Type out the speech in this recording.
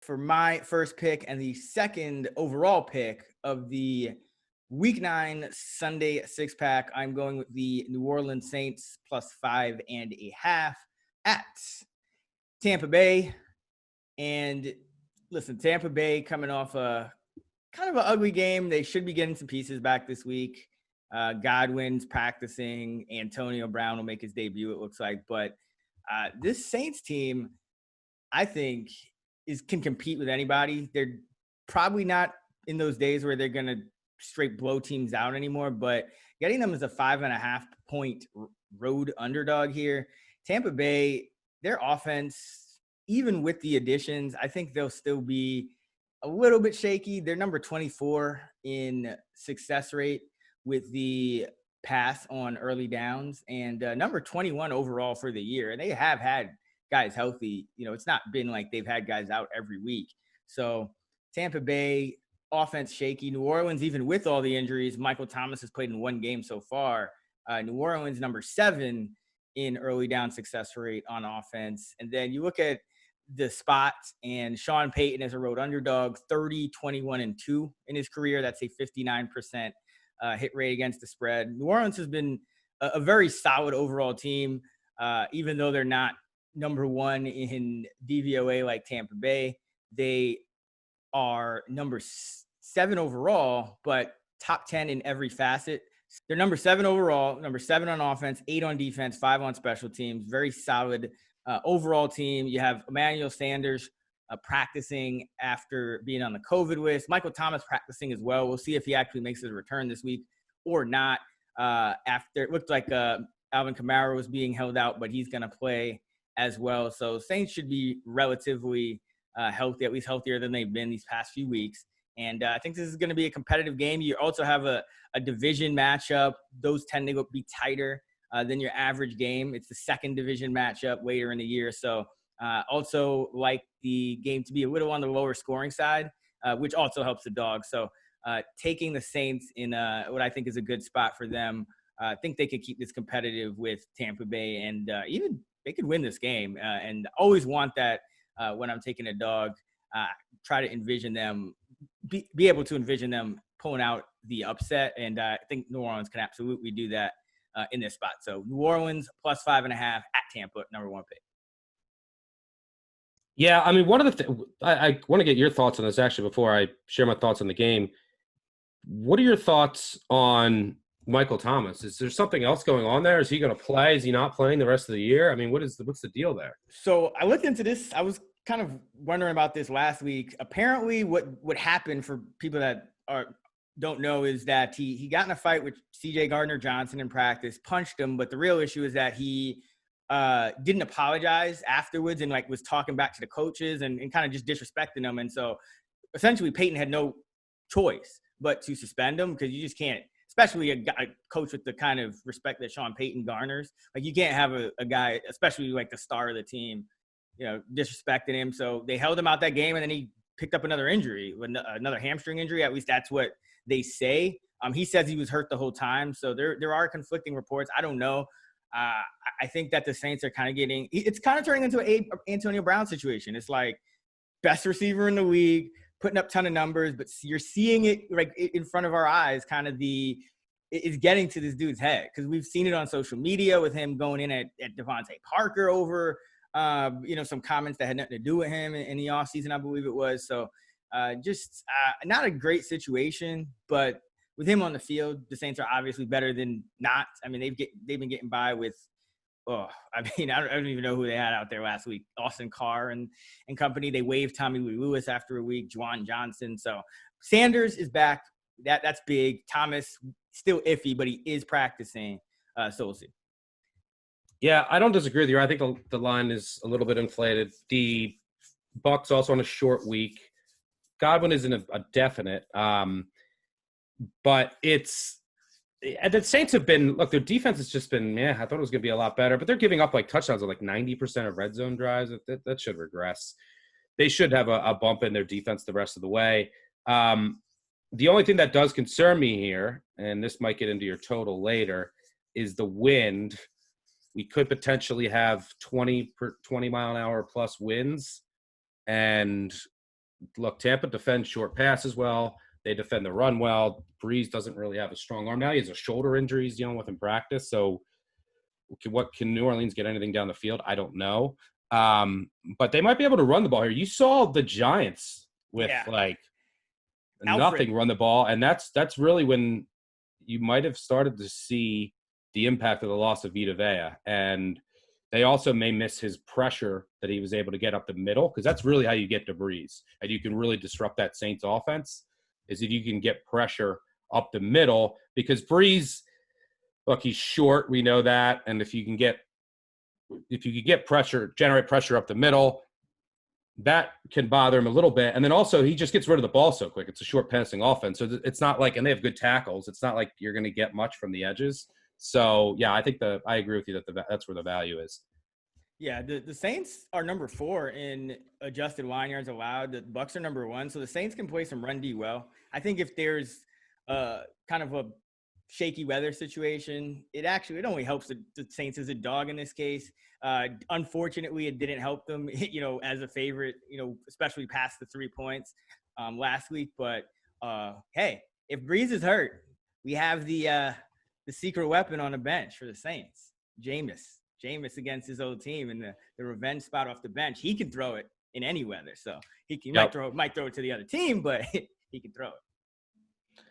for my first pick and the second overall pick of the Week 9 Sunday six pack, I'm going with the New Orleans Saints plus 5.5 at Tampa Bay. And listen, Tampa Bay coming off a kind of an ugly game. They should be getting some pieces back this week. Godwin's practicing. Antonio Brown will make his debut, it looks like. But this Saints team, I think, can compete with anybody. They're probably not in those days where they're going to straight blow teams out anymore, but getting them as a 5.5 point road underdog here. Tampa Bay, their offense, even with the additions, I think they'll still be a little bit shaky. They're number 24 in success rate with the pass on early downs and number 21 overall for the year. And they have had guys healthy. It's not been like they've had guys out every week. So Tampa Bay offense shaky. New Orleans, even with all the injuries, Michael Thomas has played in one game so far. New Orleans number 7 in early down success rate on offense. And then you look at the spot, and Sean Payton as a road underdog, 30, 21, and 2 in his career. That's a 59% hit rate against the spread. New Orleans has been a very solid overall team, even though they're not number 1 in DVOA like Tampa Bay. They are number 7 overall, but top 10 in every facet. They're number 7 overall, number 7 on offense, 8 on defense, 5 on special teams. Very solid overall team. You have Emmanuel Sanders practicing after being on the COVID list. Michael Thomas practicing as well. We'll see if he actually makes his return this week or not. After it looked like Alvin Kamara was being held out, but he's going to play as well. So Saints should be relatively healthy, at least healthier than they've been these past few weeks. And I think this is going to be a competitive game. You also have a division matchup. Those tend to be tighter than your average game. It's the second division matchup later in the year. So also like the game to be a little on the lower scoring side, which also helps the dog. So taking the Saints in what I think is a good spot for them. I think they could keep this competitive with Tampa Bay, and even they could win this game. And always want that when I'm taking a dog, try to envision them, be able to envision them pulling out the upset. And I think New Orleans can absolutely do that in this spot. So New Orleans plus 5.5 at Tampa, number 1 pick. Yeah, I mean, one of the I want to get your thoughts on this actually before I share my thoughts on the game. What are your thoughts on Michael Thomas? Is there something else going on there? Is he going to play? Is he not playing the rest of the year? I mean, what's the deal there? So I looked into this. I was kind of wondering about this last week. Apparently what happened, for people that don't know, is that he got in a fight with CJ Gardner-Johnson in practice, punched him, but the real issue is that he didn't apologize afterwards and was talking back to the coaches and kind of just disrespecting them. And so essentially Peyton had no choice but to suspend him, because you just can't, especially a coach with the kind of respect that Sean Payton garners. You can't have a guy, especially the star of the team, disrespecting him. So they held him out that game, and then he picked up another injury, another hamstring injury. At least that's what they say. He says he was hurt the whole time. So there are conflicting reports. I don't know. I think that the Saints are kind of it's kind of turning into an Antonio Brown situation. It's like best receiver in the league, putting up a ton of numbers, but you're seeing it in front of our eyes, kind of it's getting to this dude's head, because we've seen it on social media with him going in at Devontae Parker over, some comments that had nothing to do with him in the offseason, I believe it was. So just not a great situation, but with him on the field, the Saints are obviously better than not. I mean, they've been getting by with, I don't even know who they had out there last week. Austin Carr and company. They waived Tommy Lee Lewis after a week, Juwan Johnson. So Sanders is back. That's big. Thomas still iffy, but he is practicing. So we'll see. Yeah, I don't disagree with you. I think the line is a little bit inflated. The Bucs also on a short week. Godwin isn't a definite. But the Saints have been, look, their defense has just been, I thought it was going to be a lot better, but they're giving up touchdowns on 90% of red zone drives. That should regress. They should have a bump in their defense the rest of the way. The only thing that does concern me here, and this might get into your total later, is the wind. We could potentially have 20 mile an hour plus winds, and look, Tampa defends short passes well. They defend the run well. Breeze doesn't really have a strong arm now. He has a shoulder injury he's dealing with in practice. So what can New Orleans get anything down the field? I don't know. But they might be able to run the ball here. You saw the Giants with like Alfred. nothing run the ball. And that's really when you might have started to see the impact of the loss of Vita Vea. And they also may miss his pressure that he was able to get up the middle, because that's really how you get to Breeze. And you can really disrupt that Saints offense, is if you can get pressure up the middle, because Breeze, look, he's short. We know that. And if you can get pressure, generate pressure up the middle, that can bother him a little bit. And then also he just gets rid of the ball so quick. It's a short passing offense. So it's not like, and they have good tackles. It's not like you're going to get much from the edges. So yeah, I think I agree with you that that's where the value is. Yeah, the Saints are number 4 in adjusted line yards allowed. The Bucs are number 1, so the Saints can play some run D well. I think if there's kind of a shaky weather situation, it only helps the Saints as a dog in this case. Unfortunately, it didn't help them, as a favorite, especially past the 3 points last week. But hey, if Breeze is hurt, we have the secret weapon on the bench for the Saints, Jameis against his old team and the revenge spot off the bench. He can throw it in any weather. So he might throw it to the other team, but he can throw it.